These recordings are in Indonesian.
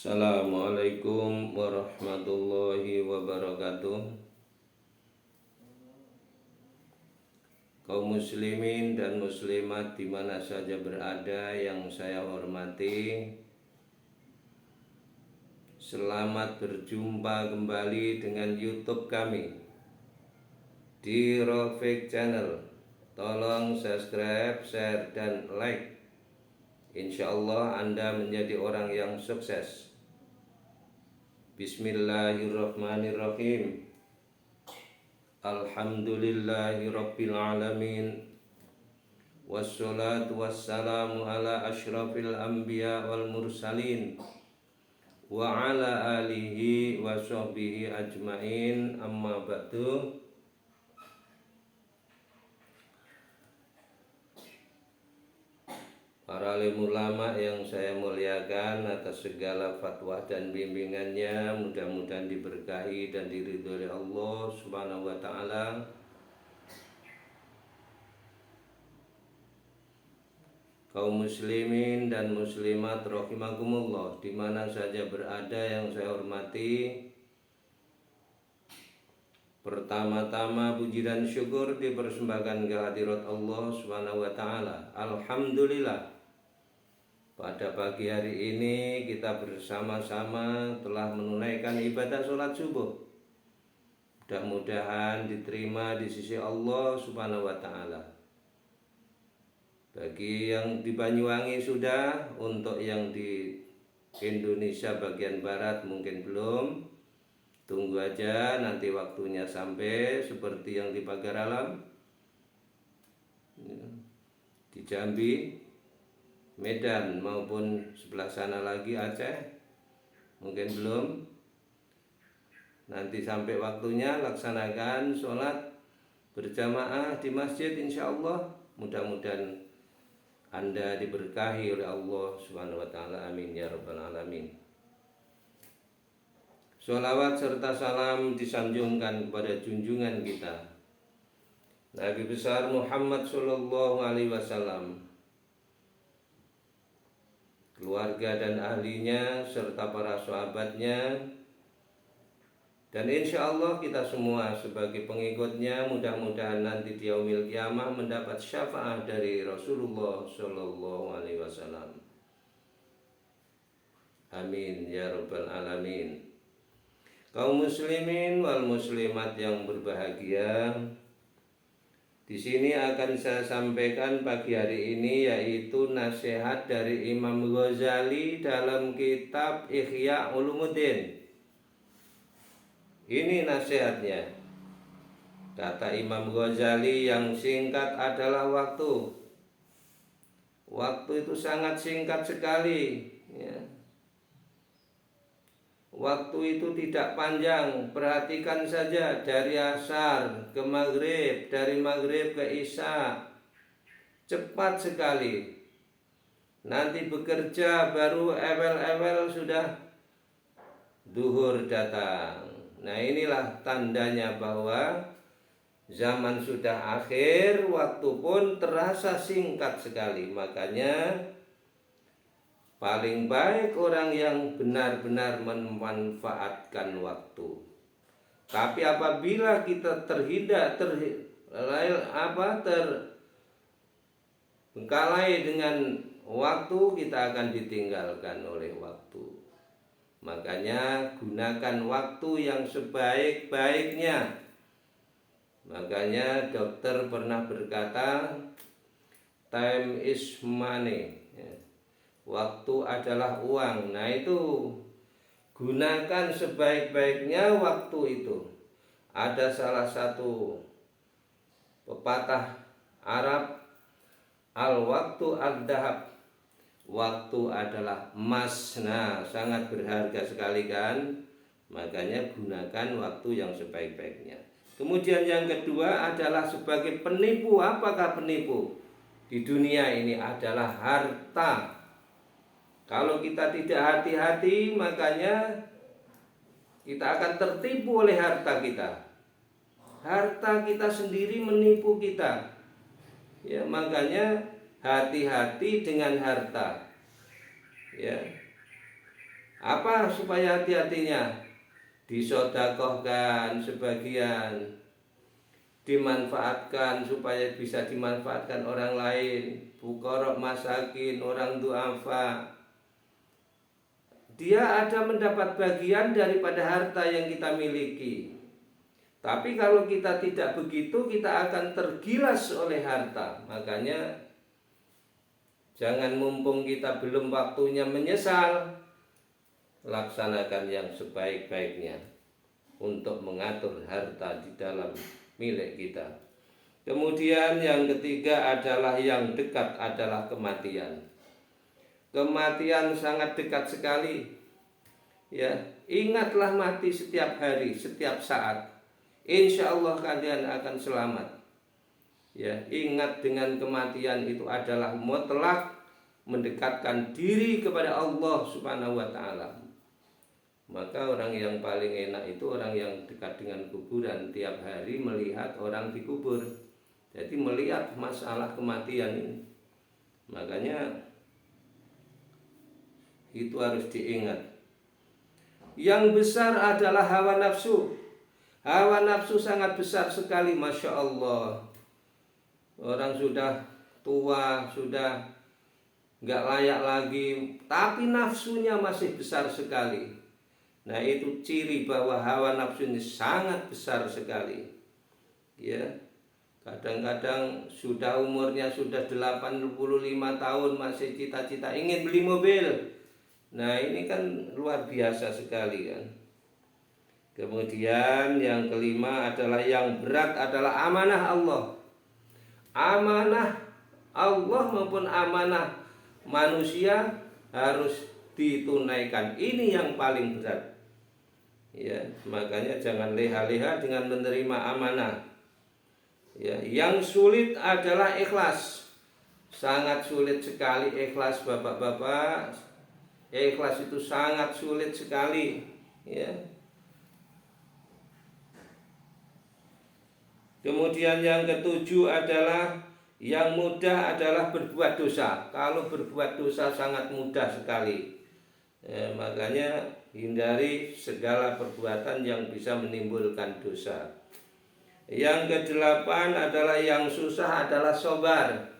Assalamualaikum warahmatullahi wabarakatuh. Kaum muslimin dan muslimat di mana saja berada yang saya hormati, selamat berjumpa kembali dengan YouTube kami di Rafiq Channel. Tolong subscribe, share, dan like. Insya Allah Anda menjadi orang yang sukses. Bismillahirrahmanirrahim. Alhamdulillahi rabbil alamin. Wassalatu wassalamu ala ashrafil anbiya wal mursalin wa ala alihi wa sahbihi ajmain, amma ba'du. Para alim ulama yang saya muliakan, atas segala fatwa dan bimbingannya mudah-mudahan diberkahi dan diridhoi oleh Allah Subhanahu wa taala. Kaum muslimin dan muslimat rahimakumullah, di mana saja berada yang saya hormati, pertama-tama puji dan syukur dipersembahkan ke hadirat Allah Subhanahu wa taala. Alhamdulillah, pada pagi hari ini kita bersama-sama telah menunaikan ibadah sholat subuh. Mudah-mudahan diterima di sisi Allah Subhanahu wa taala. Bagi yang di Banyuwangi sudah, untuk yang di Indonesia bagian barat mungkin belum. Tunggu aja, nanti waktunya sampai, seperti yang di Pagar Alam, di Jambi, Medan, maupun sebelah sana lagi Aceh mungkin belum. Nanti sampai waktunya laksanakan sholat berjamaah di masjid, insya Allah. Mudah-mudahan Anda diberkahi oleh Allah Subhanahu wa taala, amin ya rabbal alamin. Sholawat serta salam disanjungkan kepada junjungan kita Nabi besar Muhammad sallallahu alaihi wasallam, keluarga dan ahlinya, serta para sahabatnya, dan insya Allah kita semua sebagai pengikutnya mudah-mudahan nanti di yaumil qiyamah mendapat syafaat dari Rasulullah sallallahu alaihi wasallam. Amin ya rabbal alamin. Kaum muslimin wal muslimat yang berbahagia, di sini akan saya sampaikan pagi hari ini yaitu nasihat dari Imam Ghazali dalam kitab Ihya Ulumuddin. Ini nasihatnya. Kata Imam Ghazali, yang singkat adalah waktu. Waktu itu sangat singkat sekali, ya. Waktu itu tidak panjang. Perhatikan saja, dari asar ke maghrib, dari maghrib ke isya, cepat sekali. Nanti bekerja baru ewel-ewel sudah duhur datang. Nah, inilah tandanya bahwa zaman sudah akhir, waktu pun terasa singkat sekali. Makanya paling baik orang yang benar-benar memanfaatkan waktu. Tapi apabila kita terbengkalai dengan waktu, kita akan ditinggalkan oleh waktu. Makanya gunakan waktu yang sebaik-baiknya. Makanya dokter pernah berkata, time is money. Waktu adalah uang. Nah, itu gunakan sebaik-baiknya waktu itu. Ada salah satu pepatah Arab, al-waktu ad-dahab, waktu adalah emas. Nah, sangat berharga sekali kan. Makanya gunakan waktu yang sebaik-baiknya. Kemudian yang kedua adalah sebagai penipu. Apakah penipu? Di dunia ini adalah harta. Kalau kita tidak hati-hati, makanya kita akan tertipu oleh harta kita. Harta kita sendiri menipu kita. Ya, makanya hati-hati dengan harta. Ya. Apa supaya hati-hatinya? Disodakohkan sebagian, dimanfaatkan supaya bisa dimanfaatkan orang lain, fuqara, masakin, orang duafa. Dia ada mendapat bagian daripada harta yang kita miliki. Tapi kalau kita tidak begitu, kita akan tergilas oleh harta. Makanya jangan mumpung kita belum waktunya menyesal, laksanakan yang sebaik-baiknya untuk mengatur harta di dalam milik kita. Kemudian yang ketiga adalah yang dekat adalah kematian. Kematian sangat dekat sekali. Ya, ingatlah mati setiap hari, setiap saat. Insya Allah kalian akan selamat. Ya, ingat dengan kematian itu adalah mutlak mendekatkan diri kepada Allah Subhanahu wa taala. Maka orang yang paling enak itu orang yang dekat dengan kuburan, tiap hari melihat orang dikubur. Jadi melihat masalah kematian ini. Makanya itu harus diingat. Yang besar adalah hawa nafsu. Hawa nafsu sangat besar sekali, Masya Allah. Orang sudah tua, sudah nggak layak lagi, tapi nafsunya masih besar sekali. Nah, itu ciri bahwa hawa nafsu ini sangat besar sekali. Ya, kadang-kadang sudah umurnya sudah 85 tahun masih cita-cita ingin beli mobil. Nah, ini kan luar biasa sekali kan. Kemudian yang kelima adalah yang berat adalah amanah Allah. Amanah Allah maupun amanah manusia harus ditunaikan. Ini yang paling berat. Ya, makanya jangan leha-leha dengan menerima amanah. Ya, yang sulit adalah ikhlas. Sangat sulit sekali ikhlas, Bapak-bapak. Ikhlas itu sangat sulit sekali, ya. Kemudian yang ketujuh adalah yang mudah adalah berbuat dosa. Kalau berbuat dosa sangat mudah sekali. Makanya hindari segala perbuatan yang bisa menimbulkan dosa. Yang kedelapan adalah yang susah adalah sabar.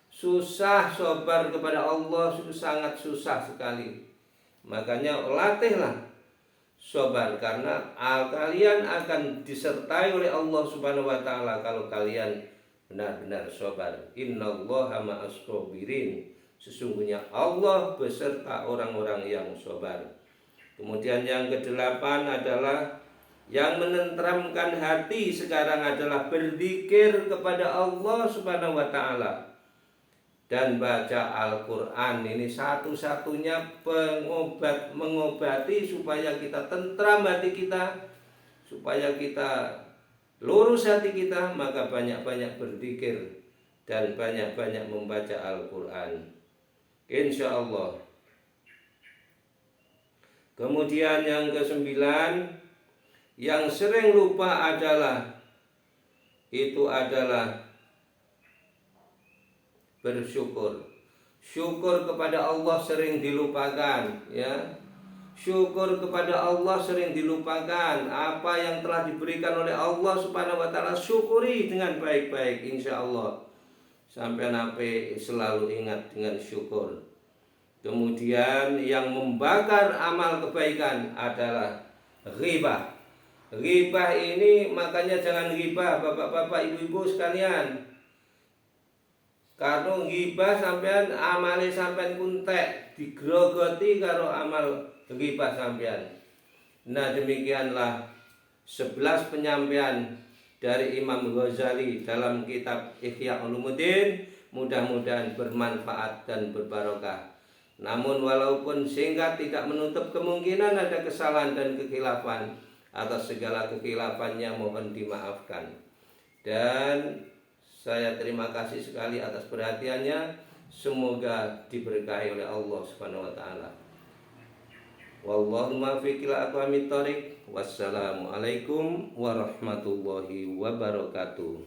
Susah sabar kepada Allah sangat susah sekali. Makanya latihlah sabar, karena kalian akan disertai oleh Allah Subhanahu wa taala kalau kalian benar-benar sabar. Innallaha ma'as sabirin. Sesungguhnya Allah beserta orang-orang yang sabar. Kemudian yang kedelapan adalah yang menenteramkan hati sekarang adalah berzikir kepada Allah Subhanahu wa taala dan baca Al-Quran. Ini satu-satunya pengobat, mengobati supaya kita tentram hati kita, supaya kita lurus hati kita. Maka banyak-banyak berzikir dan banyak-banyak membaca Al-Quran, insya Allah. Kemudian yang kesembilan, yang sering lupa adalah bersyukur. Syukur kepada Allah sering dilupakan, ya. Syukur kepada Allah sering dilupakan. Apa yang telah diberikan oleh Allah Subhanahu wa taala syukuri dengan baik-baik, insya Allah. Sampai nape selalu ingat dengan syukur. Kemudian yang membakar amal kebaikan adalah ghibah. Ghibah ini makanya jangan ghibah, bapak-bapak, ibu-ibu sekalian. Karena ghibah sampean amale sampean kuntek, digrogoti karo amal ghibah sampean. Nah, demikianlah 11 penyampaian dari Imam Ghazali dalam kitab Ihya Ulumuddin. Mudah-mudahan bermanfaat dan berbarokah. Namun walaupun singkat tidak menutup kemungkinan ada kesalahan dan kekhilafan. Atas segala kekhilafannya mohon dimaafkan. Dan saya terima kasih sekali atas perhatiannya. Semoga diberkahi oleh Allah Subhanahu wa taala. Wallahu muwaffiq ila aqwamit thoriq. Wassalamualaikum warahmatullahi wabarakatuh.